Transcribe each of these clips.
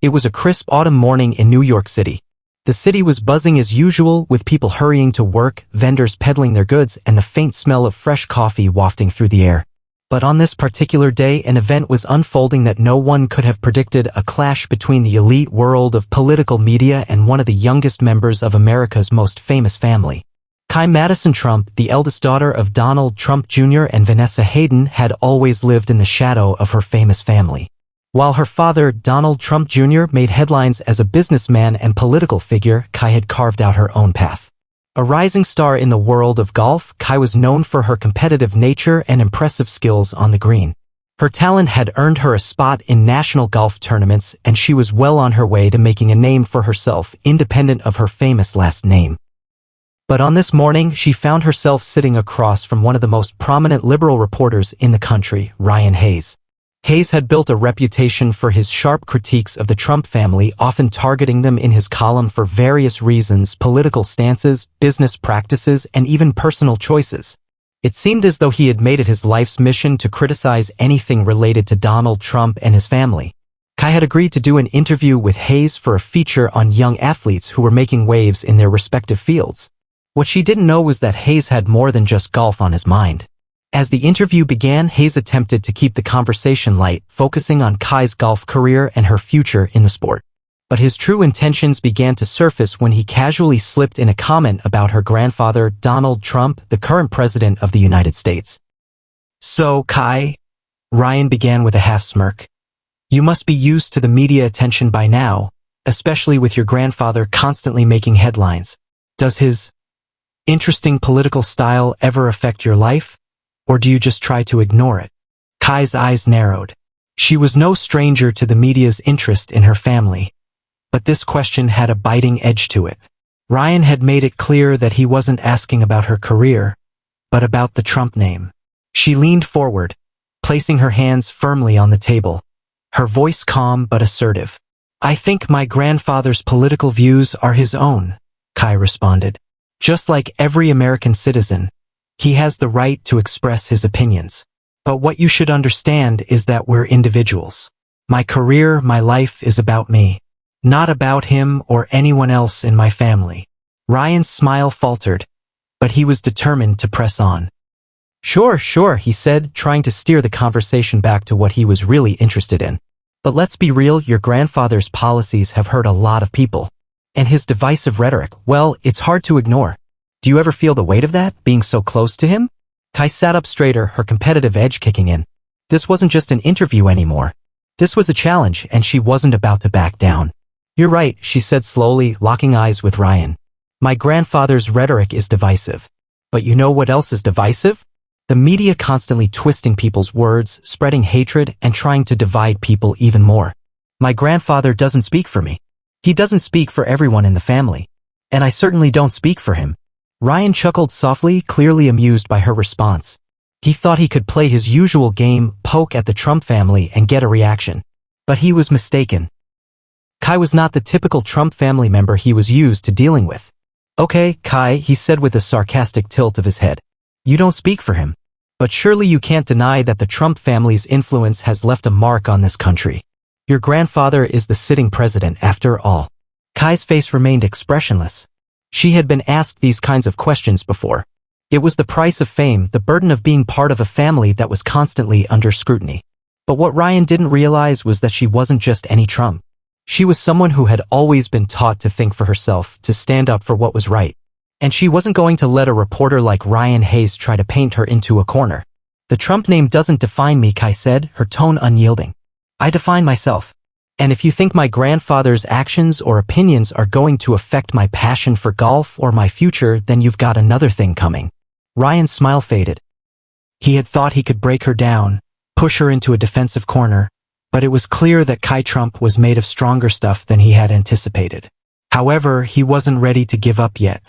It was a crisp autumn morning in New York City. The city was buzzing as usual, with people hurrying to work, vendors peddling their goods, and the faint smell of fresh coffee wafting through the air. But on this particular day, an event was unfolding that no one could have predicted: a clash between the elite world of political media and one of the youngest members of America's most famous family. Kai Madison Trump, the eldest daughter of Donald Trump Jr. and Vanessa Hayden, had always lived in the shadow of her famous family. While her father, Donald Trump Jr., made headlines as a businessman and political figure, Kai had carved out her own path. A rising star in the world of golf, Kai was known for her competitive nature and impressive skills on the green. Her talent had earned her a spot in national golf tournaments, and she was well on her way to making a name for herself, independent of her famous last name. But on this morning, she found herself sitting across from one of the most prominent liberal reporters in the country, Ryan Hayes. Hayes had built a reputation for his sharp critiques of the Trump family, often targeting them in his column for various reasons: political stances, business practices, and even personal choices. It seemed as though he had made it his life's mission to criticize anything related to Donald Trump and his family. Kai had agreed to do an interview with Hayes for a feature on young athletes who were making waves in their respective fields. What she didn't know was that Hayes had more than just golf on his mind. As the interview began, Hayes attempted to keep the conversation light, focusing on Kai's golf career and her future in the sport. But his true intentions began to surface when he casually slipped in a comment about her grandfather, Donald Trump, the current president of the United States. "So, Kai," Ryan began with a half-smirk, "you must be used to the media attention by now, especially with your grandfather constantly making headlines. Does his interesting political style ever affect your life? Or do you just try to ignore it?" Kai's eyes narrowed. She was no stranger to the media's interest in her family. But this question had a biting edge to it. Ryan had made it clear that he wasn't asking about her career, but about the Trump name. She leaned forward, placing her hands firmly on the table, her voice calm but assertive. "I think my grandfather's political views are his own," Kai responded. "Just like every American citizen, he has the right to express his opinions. But what you should understand is that we're individuals. My career, my life is about me, not about him or anyone else in my family." Ryan's smile faltered, but he was determined to press on. Sure, he said, trying to steer the conversation back to what he was really interested in. "But let's be real, your grandfather's policies have hurt a lot of people. And his divisive rhetoric, well, it's hard to ignore. Do you ever feel the weight of that, being so close to him?" Kai sat up straighter, her competitive edge kicking in. This wasn't just an interview anymore. This was a challenge, and she wasn't about to back down. "You're right," she said slowly, locking eyes with Ryan. "My grandfather's rhetoric is divisive. But you know what else is divisive? The media constantly twisting people's words, spreading hatred, and trying to divide people even more. My grandfather doesn't speak for me. He doesn't speak for everyone in the family. And I certainly don't speak for him." Ryan chuckled softly, clearly amused by her response. He thought he could play his usual game, poke at the Trump family, and get a reaction. But he was mistaken. Kai was not the typical Trump family member he was used to dealing with. "Okay, Kai," he said with a sarcastic tilt of his head. "You don't speak for him. But surely you can't deny that the Trump family's influence has left a mark on this country. Your grandfather is the sitting president, after all." Kai's face remained expressionless. She had been asked these kinds of questions before. It was the price of fame, the burden of being part of a family that was constantly under scrutiny. But what Ryan didn't realize was that she wasn't just any Trump. She was someone who had always been taught to think for herself, to stand up for what was right. And she wasn't going to let a reporter like Ryan Hayes try to paint her into a corner. "The Trump name doesn't define me," Kai said, her tone unyielding. "I define myself. And if you think my grandfather's actions or opinions are going to affect my passion for golf or my future, then you've got another thing coming." Ryan's smile faded. He had thought he could break her down, push her into a defensive corner, but it was clear that Kai Trump was made of stronger stuff than he had anticipated. However, he wasn't ready to give up yet.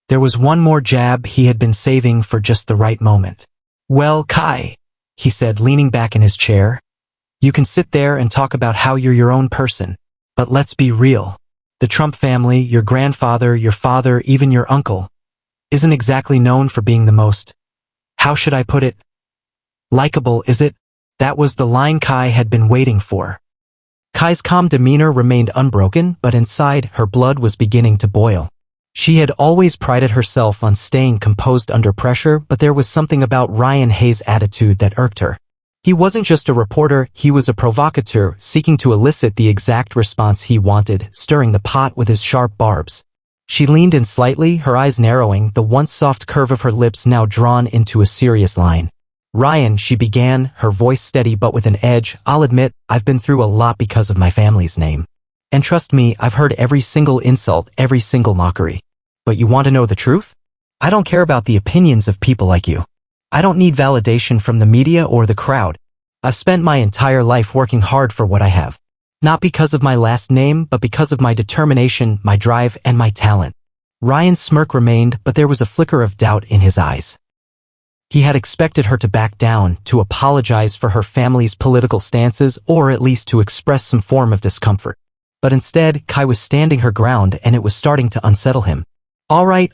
There was one more jab he had been saving for just the right moment. "Well, Kai," he said, leaning back in his chair, "you can sit there and talk about how you're your own person, but let's be real. The Trump family, your grandfather, your father, even your uncle, isn't exactly known for being the most, how should I put it, likable, is it?" That was the line Kai had been waiting for. Kai's calm demeanor remained unbroken, but inside, her blood was beginning to boil. She had always prided herself on staying composed under pressure, but there was something about Ryan Hayes' attitude that irked her. He wasn't just a reporter, he was a provocateur, seeking to elicit the exact response he wanted, stirring the pot with his sharp barbs. She leaned in slightly, her eyes narrowing, the once soft curve of her lips now drawn into a serious line. "Ryan," she began, her voice steady but with an edge, "I'll admit, I've been through a lot because of my family's name. And trust me, I've heard every single insult, every single mockery. But you want to know the truth? I don't care about the opinions of people like you. I don't need validation from the media or the crowd. I've spent my entire life working hard for what I have. Not because of my last name, but because of my determination, my drive, and my talent." Ryan's smirk remained, but there was a flicker of doubt in his eyes. He had expected her to back down, to apologize for her family's political stances, or at least to express some form of discomfort. But instead, Kai was standing her ground, and it was starting to unsettle him. All right,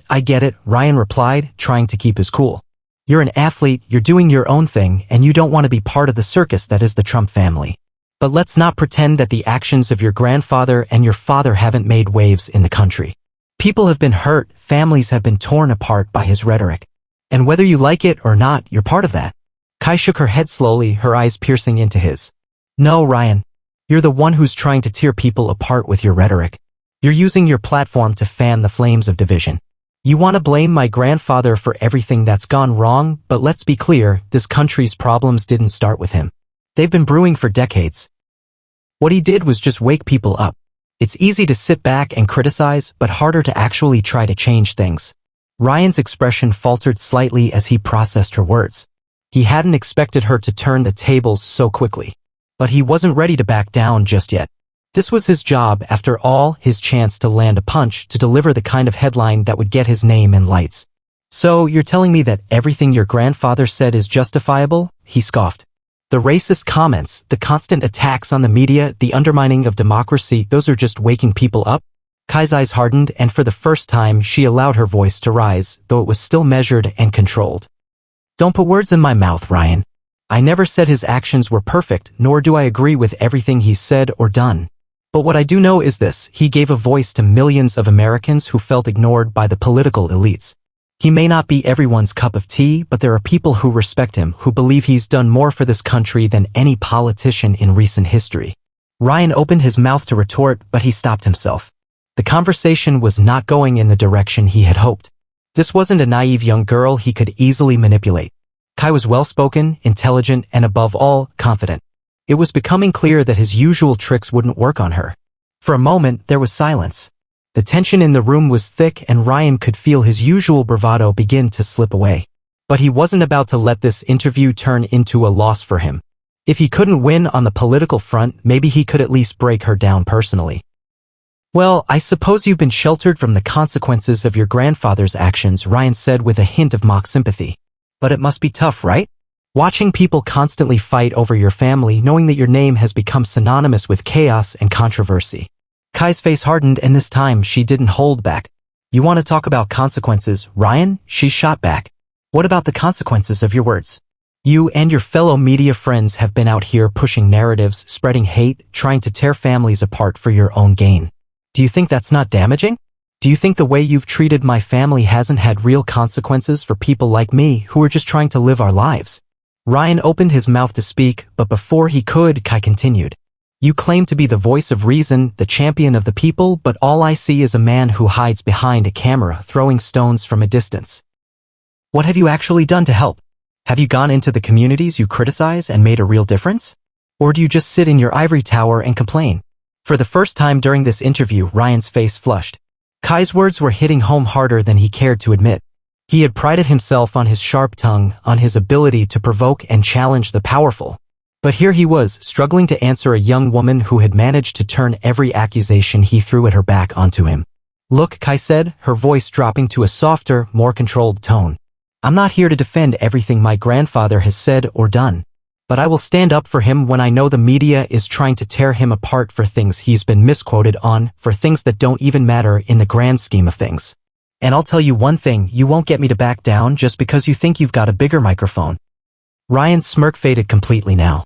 I get it," Ryan replied, trying to keep his cool. "You're an athlete, you're doing your own thing, and you don't want to be part of the circus that is the Trump family. But let's not pretend that the actions of your grandfather and your father haven't made waves in the country. People have been hurt, families have been torn apart by his rhetoric. And whether you like it or not, you're part of that." Kai shook her head slowly, her eyes piercing into his. "No, Ryan. You're the one who's trying to tear people apart with your rhetoric. You're using your platform to fan the flames of division. You want to blame my grandfather for everything that's gone wrong, but let's be clear, this country's problems didn't start with him. They've been brewing for decades. What he did was just wake people up. It's easy to sit back and criticize, but harder to actually try to change things." Ryan's expression faltered slightly as he processed her words. He hadn't expected her to turn the tables so quickly. But he wasn't ready to back down just yet. This was his job, after all, his chance to land a punch, to deliver the kind of headline that would get his name in lights. "So, you're telling me that everything your grandfather said is justifiable?" he scoffed. "The racist comments, the constant attacks on the media, the undermining of democracy, those are just waking people up?" Kai's eyes hardened, and for the first time she allowed her voice to rise, though it was still measured and controlled. "Don't put words in my mouth, Ryan. I never said his actions were perfect, nor do I agree with everything he's said or done. But what I do know is this: he gave a voice to millions of Americans who felt ignored by the political elites. He may not be everyone's cup of tea, but there are people who respect him, who believe he's done more for this country than any politician in recent history." Ryan opened his mouth to retort, but he stopped himself. The conversation was not going in the direction he had hoped. This wasn't a naive young girl he could easily manipulate. Kai was well-spoken, intelligent, and above all, confident. It was becoming clear that his usual tricks wouldn't work on her. For a moment, there was silence. The tension in the room was thick, and Ryan could feel his usual bravado begin to slip away. But he wasn't about to let this interview turn into a loss for him. If he couldn't win on the political front, maybe he could at least break her down personally. "Well, I suppose you've been sheltered from the consequences of your grandfather's actions," Ryan said with a hint of mock sympathy. "But it must be tough, right? Watching people constantly fight over your family, knowing that your name has become synonymous with chaos and controversy." Kai's face hardened, and this time she didn't hold back. "You want to talk about consequences, Ryan?" she shot back. "What about the consequences of your words? You and your fellow media friends have been out here pushing narratives, spreading hate, trying to tear families apart for your own gain. Do you think that's not damaging? Do you think the way you've treated my family hasn't had real consequences for people like me who are just trying to live our lives?" Ryan opened his mouth to speak, but before he could, Kai continued. "You claim to be the voice of reason, the champion of the people, but all I see is a man who hides behind a camera, throwing stones from a distance. What have you actually done to help? Have you gone into the communities you criticize and made a real difference? Or do you just sit in your ivory tower and complain?" For the first time during this interview, Ryan's face flushed. Kai's words were hitting home harder than he cared to admit. He had prided himself on his sharp tongue, on his ability to provoke and challenge the powerful. But here he was, struggling to answer a young woman who had managed to turn every accusation he threw at her back onto him. "Look," Kai said, her voice dropping to a softer, more controlled tone. "I'm not here to defend everything my grandfather has said or done. But I will stand up for him when I know the media is trying to tear him apart for things he's been misquoted on, for things that don't even matter in the grand scheme of things. And I'll tell you one thing, you won't get me to back down just because you think you've got a bigger microphone." Ryan's smirk faded completely now.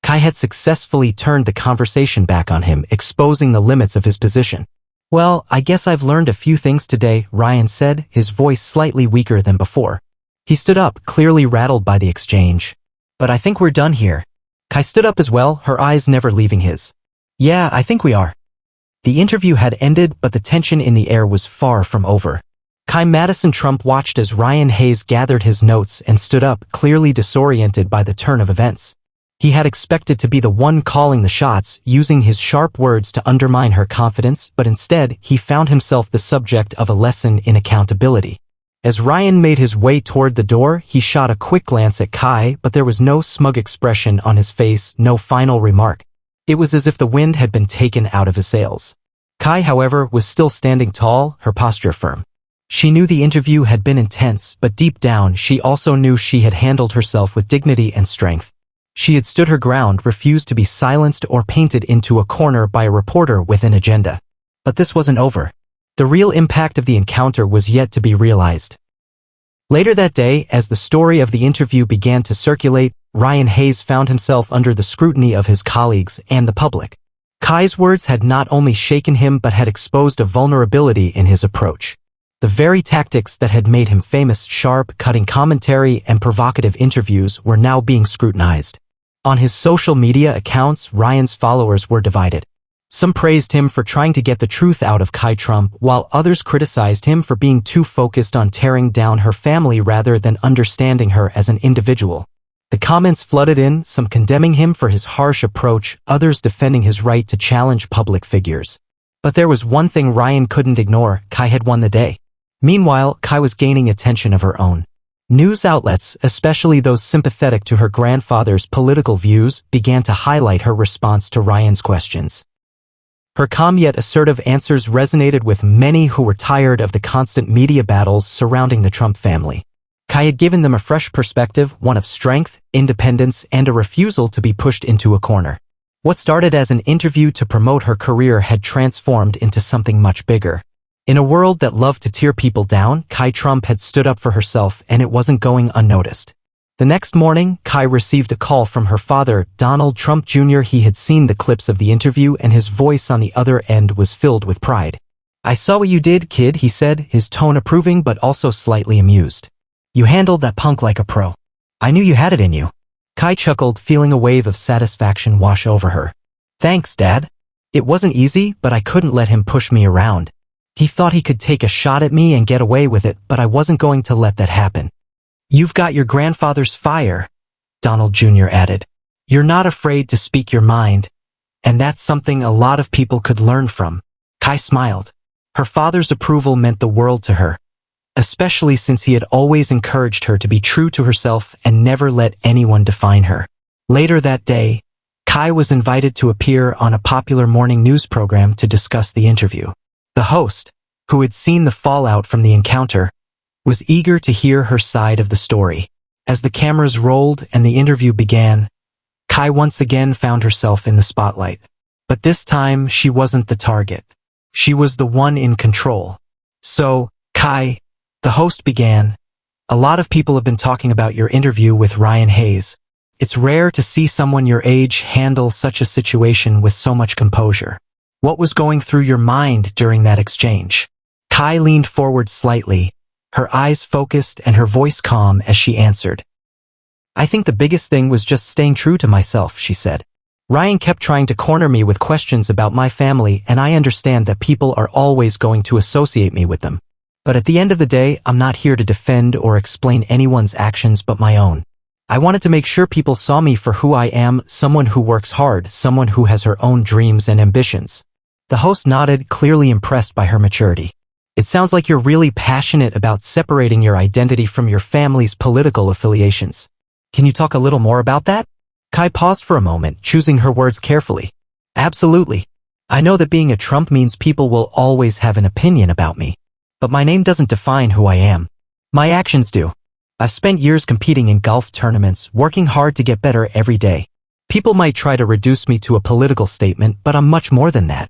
Kai had successfully turned the conversation back on him, exposing the limits of his position. "Well, I guess I've learned a few things today," Ryan said, his voice slightly weaker than before. He stood up, clearly rattled by the exchange. "But I think we're done here." Kai stood up as well, her eyes never leaving his. "Yeah, I think we are." The interview had ended, but the tension in the air was far from over. Kai Madison Trump watched as Ryan Hayes gathered his notes and stood up, clearly disoriented by the turn of events. He had expected to be the one calling the shots, using his sharp words to undermine her confidence, but instead, he found himself the subject of a lesson in accountability. As Ryan made his way toward the door, he shot a quick glance at Kai, but there was no smug expression on his face, no final remark. It was as if the wind had been taken out of his sails. Kai, however, was still standing tall, her posture firm. She knew the interview had been intense, but deep down, she also knew she had handled herself with dignity and strength. She had stood her ground, refused to be silenced or painted into a corner by a reporter with an agenda. But this wasn't over. The real impact of the encounter was yet to be realized. Later that day, as the story of the interview began to circulate, Ryan Hayes found himself under the scrutiny of his colleagues and the public. Kai's words had not only shaken him but had exposed a vulnerability in his approach. The very tactics that had made him famous, sharp, cutting commentary and provocative interviews, were now being scrutinized. On his social media accounts, Ryan's followers were divided. Some praised him for trying to get the truth out of Kai Trump, while others criticized him for being too focused on tearing down her family rather than understanding her as an individual. The comments flooded in, some condemning him for his harsh approach, others defending his right to challenge public figures. But there was one thing Ryan couldn't ignore: Kai had won the day. Meanwhile, Kai was gaining attention of her own. News outlets, especially those sympathetic to her grandfather's political views, began to highlight her response to Ryan's questions. Her calm yet assertive answers resonated with many who were tired of the constant media battles surrounding the Trump family. Kai had given them a fresh perspective, one of strength, independence, and a refusal to be pushed into a corner. What started as an interview to promote her career had transformed into something much bigger. In a world that loved to tear people down, Kai Trump had stood up for herself, and it wasn't going unnoticed. The next morning, Kai received a call from her father, Donald Trump Jr. He had seen the clips of the interview, and his voice on the other end was filled with pride. "I saw what you did, kid," he said, his tone approving but also slightly amused. "You handled that punk like a pro. I knew you had it in you." Kai chuckled, feeling a wave of satisfaction wash over her. "Thanks, Dad. It wasn't easy, but I couldn't let him push me around. He thought he could take a shot at me and get away with it, but I wasn't going to let that happen." "You've got your grandfather's fire," Donald Jr. added. "You're not afraid to speak your mind, and that's something a lot of people could learn from." Kai smiled. Her father's approval meant the world to her, especially since he had always encouraged her to be true to herself and never let anyone define her. Later that day, Kai was invited to appear on a popular morning news program to discuss the interview. The host, who had seen the fallout from the encounter, was eager to hear her side of the story. As the cameras rolled and the interview began, Kai once again found herself in the spotlight. But this time, she wasn't the target. She was the one in control. "So, Kai," the host began, "a lot of people have been talking about your interview with Ryan Hayes. It's rare to see someone your age handle such a situation with so much composure. What was going through your mind during that exchange?" Kai leaned forward slightly, her eyes focused and her voice calm as she answered. "I think the biggest thing was just staying true to myself," she said. "Ryan kept trying to corner me with questions about my family, and I understand that people are always going to associate me with them. But at the end of the day, I'm not here to defend or explain anyone's actions but my own. I wanted to make sure people saw me for who I am, someone who works hard, someone who has her own dreams and ambitions." The host nodded, clearly impressed by her maturity. "It sounds like you're really passionate about separating your identity from your family's political affiliations. Can you talk a little more about that?" Kai paused for a moment, choosing her words carefully. "Absolutely. I know that being a Trump means people will always have an opinion about me. But my name doesn't define who I am. My actions do. I've spent years competing in golf tournaments, working hard to get better every day. People might try to reduce me to a political statement, but I'm much more than that.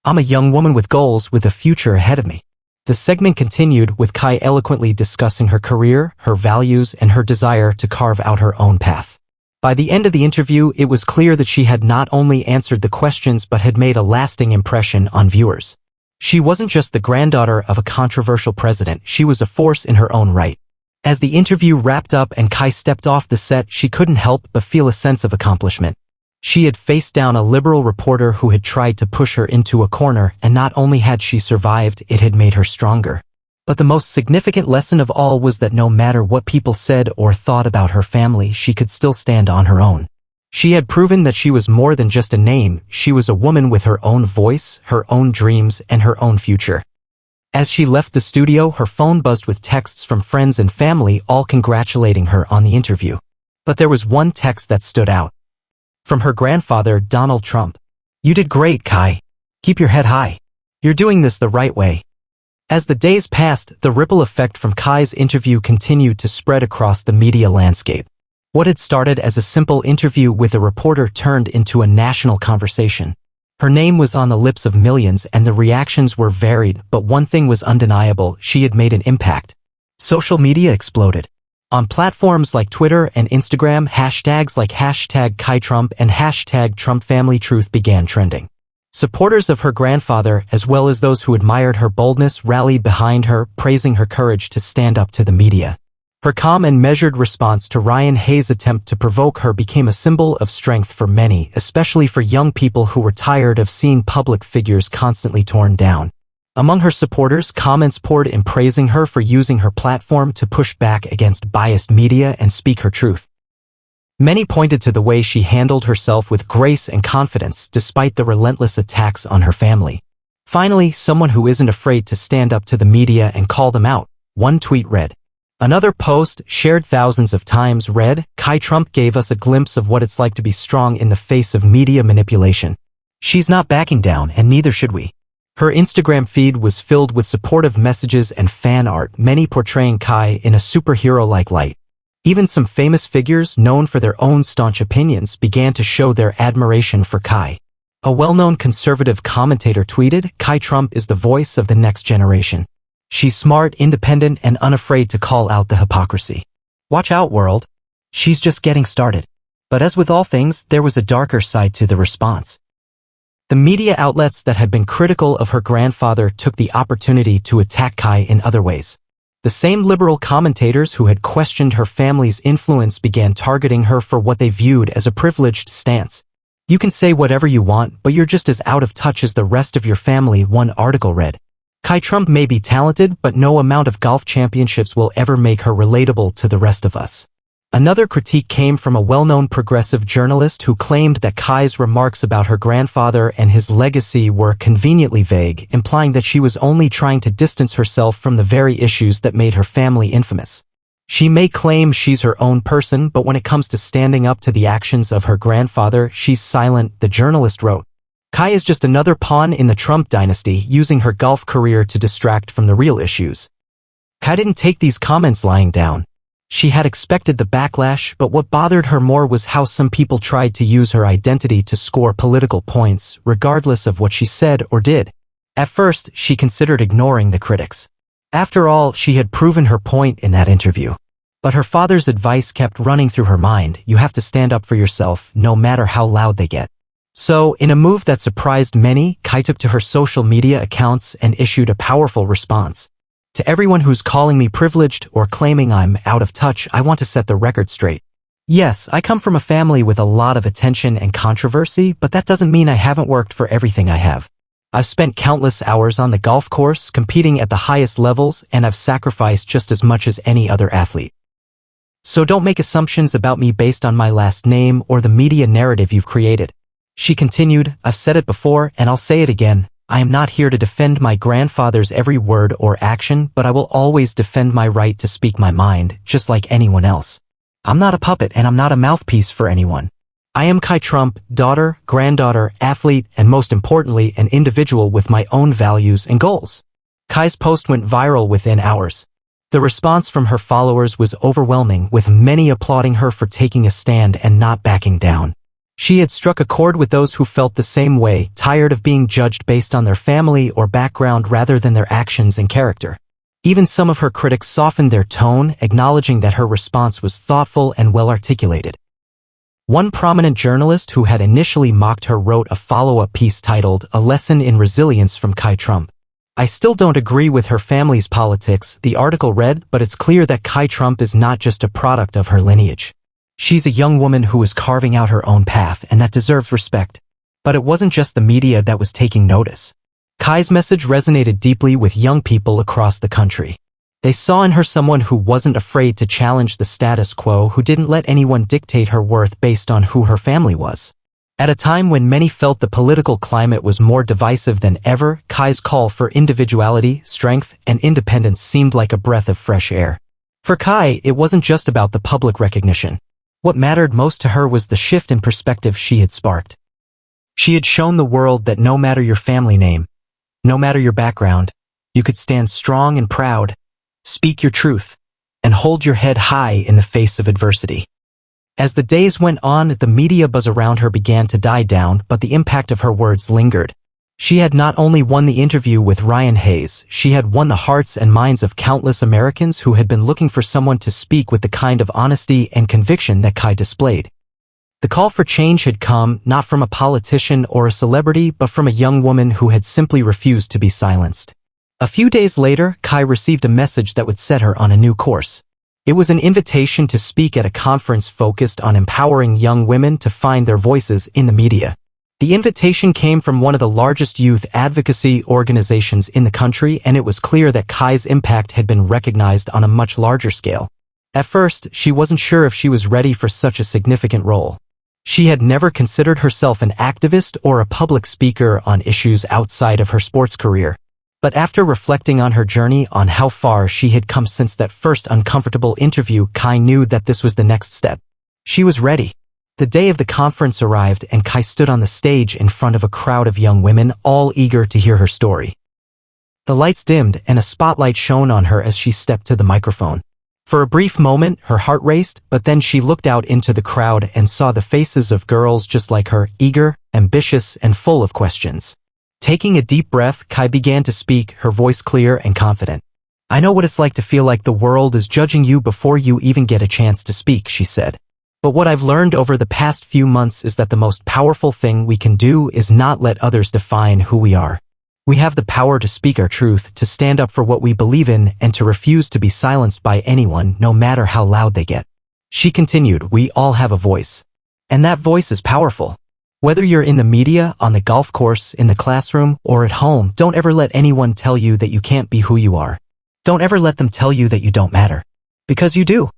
I'm a young woman with goals, with a future ahead of me." The segment continued, with Kai eloquently discussing her career, her values, and her desire to carve out her own path. By the end of the interview, it was clear that she had not only answered the questions but had made a lasting impression on viewers. She wasn't just the granddaughter of a controversial president, she was a force in her own right. As the interview wrapped up and Kai stepped off the set, she couldn't help but feel a sense of accomplishment. She had faced down a liberal reporter who had tried to push her into a corner, and not only had she survived, it had made her stronger. But the most significant lesson of all was that no matter what people said or thought about her family, she could still stand on her own. She had proven that she was more than just a name, she was a woman with her own voice, her own dreams, and her own future. As she left the studio, her phone buzzed with texts from friends and family, all congratulating her on the interview. But there was one text that stood out. From her grandfather, Donald Trump. "You did great, Kai. Keep your head high. You're doing this the right way." As the days passed, the ripple effect from Kai's interview continued to spread across the media landscape. What had started as a simple interview with a reporter turned into a national conversation. Her name was on the lips of millions and the reactions were varied, but one thing was undeniable: she had made an impact. Social media exploded. On platforms like Twitter and Instagram, hashtags like #KaiTrump and #TrumpFamilyTruth began trending. Supporters of her grandfather, as well as those who admired her boldness, rallied behind her, praising her courage to stand up to the media. Her calm and measured response to Ryan Hayes' attempt to provoke her became a symbol of strength for many, especially for young people who were tired of seeing public figures constantly torn down. Among her supporters, comments poured in praising her for using her platform to push back against biased media and speak her truth. Many pointed to the way she handled herself with grace and confidence despite the relentless attacks on her family. Finally, someone who isn't afraid to stand up to the media and call them out. One tweet read. Another post, shared thousands of times, read, "Kai Trump gave us a glimpse of what it's like to be strong in the face of media manipulation. She's not backing down, and neither should we." Her Instagram feed was filled with supportive messages and fan art, many portraying Kai in a superhero-like light. Even some famous figures, known for their own staunch opinions, began to show their admiration for Kai. A well-known conservative commentator tweeted, "Kai Trump is the voice of the next generation. She's smart, independent, and unafraid to call out the hypocrisy. Watch out, world. She's just getting started." But as with all things, there was a darker side to the response. The media outlets that had been critical of her grandfather took the opportunity to attack Kai in other ways. The same liberal commentators who had questioned her family's influence began targeting her for what they viewed as a privileged stance. "You can say whatever you want, but you're just as out of touch as the rest of your family," one article read. "Kai Trump may be talented, but no amount of golf championships will ever make her relatable to the rest of us." Another critique came from a well-known progressive journalist who claimed that Kai's remarks about her grandfather and his legacy were conveniently vague, implying that she was only trying to distance herself from the very issues that made her family infamous. "She may claim she's her own person, but when it comes to standing up to the actions of her grandfather, she's silent," the journalist wrote. Kai is just another pawn in the Trump dynasty, using her golf career to distract from the real issues. Kai didn't take these comments lying down. She had expected the backlash, but what bothered her more was how some people tried to use her identity to score political points, regardless of what she said or did. At first, she considered ignoring the critics. After all, she had proven her point in that interview. But her father's advice kept running through her mind: you have to stand up for yourself, no matter how loud they get. So, in a move that surprised many, Kai took to her social media accounts and issued a powerful response. "To everyone who's calling me privileged or claiming I'm out of touch, I want to set the record straight. Yes, I come from a family with a lot of attention and controversy, but that doesn't mean I haven't worked for everything I have. I've spent countless hours on the golf course, competing at the highest levels, and I've sacrificed just as much as any other athlete. So don't make assumptions about me based on my last name or the media narrative you've created." She continued, "I've said it before, and I'll say it again. I am not here to defend my grandfather's every word or action, but I will always defend my right to speak my mind, just like anyone else. I'm not a puppet, and I'm not a mouthpiece for anyone. I am Kai Trump, daughter, granddaughter, athlete, and most importantly, an individual with my own values and goals." Kai's post went viral within hours. The response from her followers was overwhelming, with many applauding her for taking a stand and not backing down. She had struck a chord with those who felt the same way, tired of being judged based on their family or background rather than their actions and character. Even some of her critics softened their tone, acknowledging that her response was thoughtful and well-articulated. One prominent journalist who had initially mocked her wrote a follow-up piece titled "A Lesson in Resilience from Kai Trump." "I still don't agree with her family's politics," the article read, "but it's clear that Kai Trump is not just a product of her lineage. She's a young woman who is carving out her own path, and that deserves respect." But it wasn't just the media that was taking notice. Kai's message resonated deeply with young people across the country. They saw in her someone who wasn't afraid to challenge the status quo, who didn't let anyone dictate her worth based on who her family was. At a time when many felt the political climate was more divisive than ever, Kai's call for individuality, strength, and independence seemed like a breath of fresh air. For Kai, it wasn't just about the public recognition. What mattered most to her was the shift in perspective she had sparked. She had shown the world that no matter your family name, no matter your background, you could stand strong and proud, speak your truth, and hold your head high in the face of adversity. As the days went on, the media buzz around her began to die down, but the impact of her words lingered. She had not only won the interview with Ryan Hayes, she had won the hearts and minds of countless Americans who had been looking for someone to speak with the kind of honesty and conviction that Kai displayed. The call for change had come, not from a politician or a celebrity, but from a young woman who had simply refused to be silenced. A few days later, Kai received a message that would set her on a new course. It was an invitation to speak at a conference focused on empowering young women to find their voices in the media. The invitation came from one of the largest youth advocacy organizations in the country, and it was clear that Kai's impact had been recognized on a much larger scale. At first, she wasn't sure if she was ready for such a significant role. She had never considered herself an activist or a public speaker on issues outside of her sports career. But after reflecting on her journey, on how far she had come since that first uncomfortable interview, Kai knew that this was the next step. She was ready. The day of the conference arrived, and Kai stood on the stage in front of a crowd of young women, all eager to hear her story. The lights dimmed, and a spotlight shone on her as she stepped to the microphone. For a brief moment, her heart raced, but then she looked out into the crowd and saw the faces of girls just like her, eager, ambitious, and full of questions. Taking a deep breath, Kai began to speak, her voice clear and confident. "I know what it's like to feel like the world is judging you before you even get a chance to speak," she said. "But what I've learned over the past few months is that the most powerful thing we can do is not let others define who we are. We have the power to speak our truth, to stand up for what we believe in, and to refuse to be silenced by anyone, no matter how loud they get." She continued, "We all have a voice. And that voice is powerful. Whether you're in the media, on the golf course, in the classroom, or at home, don't ever let anyone tell you that you can't be who you are. Don't ever let them tell you that you don't matter. Because you do."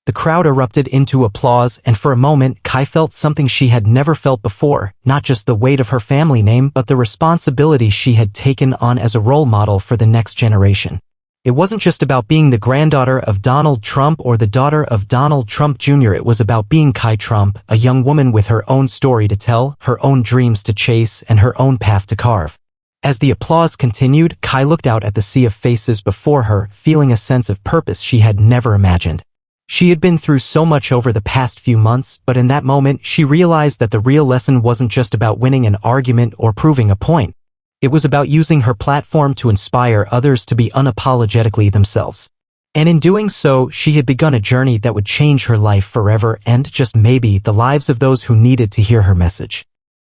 The crowd erupted into applause, and for a moment, Kai felt something she had never felt before, not just the weight of her family name, but the responsibility she had taken on as a role model for the next generation. It wasn't just about being the granddaughter of Donald Trump or the daughter of Donald Trump Jr. It was about being Kai Trump, a young woman with her own story to tell, her own dreams to chase, and her own path to carve. As the applause continued, Kai looked out at the sea of faces before her, feeling a sense of purpose she had never imagined. She had been through so much over the past few months, but in that moment, she realized that the real lesson wasn't just about winning an argument or proving a point. It was about using her platform to inspire others to be unapologetically themselves. And in doing so, she had begun a journey that would change her life forever and, just maybe, the lives of those who needed to hear her message.